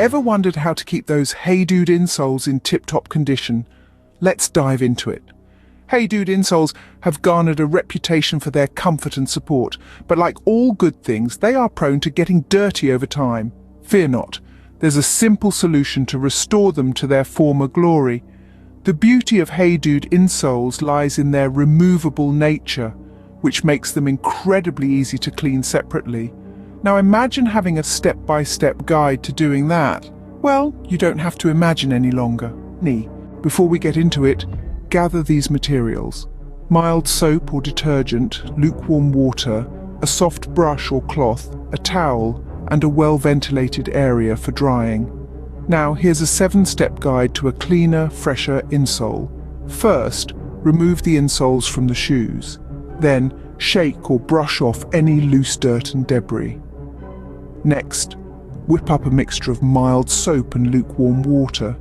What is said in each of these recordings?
Ever wondered how to keep those Hey Dude insoles in tip-top condition? Let's dive into it. Hey Dude insoles have garnered a reputation for their comfort and support, but like all good things, they are prone to getting dirty over time. Fear not, there's a simple solution to restore them to their former glory. The beauty of Hey Dude insoles lies in their removable nature, which makes them incredibly easy to clean separately. Now imagine having a step-by-step guide to doing that. Well, you don't have to imagine any longer. Before we get into it, gather these materials: mild soap or detergent, lukewarm water, a soft brush or cloth, a towel, and a well-ventilated area for drying. Now here's a 7-step guide to a cleaner, fresher insole. First, remove the insoles from the shoes. Then, shake or brush off any loose dirt and debris. Next, whip up a mixture of mild soap and lukewarm water.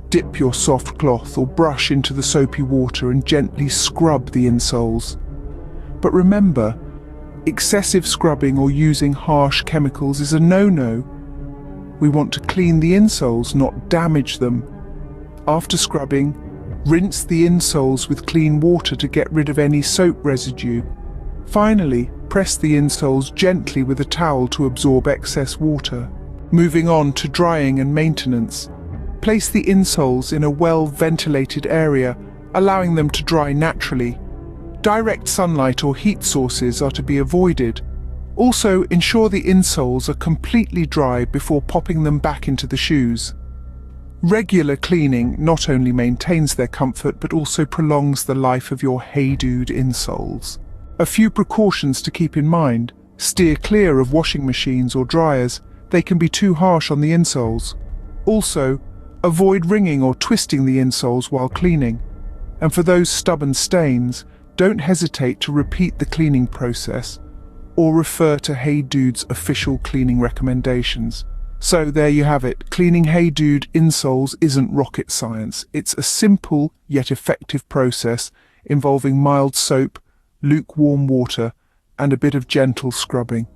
Dip your soft cloth or brush into the soapy water and gently scrub the insoles. But remember, excessive scrubbing or using harsh chemicals is a no-no. We want to clean the insoles, not damage them. After scrubbing, rinse the insoles with clean water to get rid of any soap residue. Finally, press the insoles gently with a towel to absorb excess water. Moving on to drying and maintenance. Place the insoles in a well-ventilated area, allowing them to dry naturally. Direct sunlight or heat sources are to be avoided. Also, ensure the insoles are completely dry before popping them back into the shoes. Regular cleaning not only maintains their comfort but also prolongs the life of your Hey Dude insoles. A few precautions to keep in mind: steer clear of washing machines or dryers, they can be too harsh on the insoles. Also, avoid wringing or twisting the insoles while cleaning. And for those stubborn stains, don't hesitate to repeat the cleaning process or refer to Hey Dude's official cleaning recommendations. So there you have it. Cleaning Hey Dude insoles isn't rocket science. It's a simple yet effective process involving mild soap, lukewarm water, and a bit of gentle scrubbing.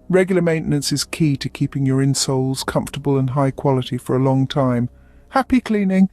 Regular maintenance is key to keeping your insoles comfortable and high quality for a long time. Happy cleaning!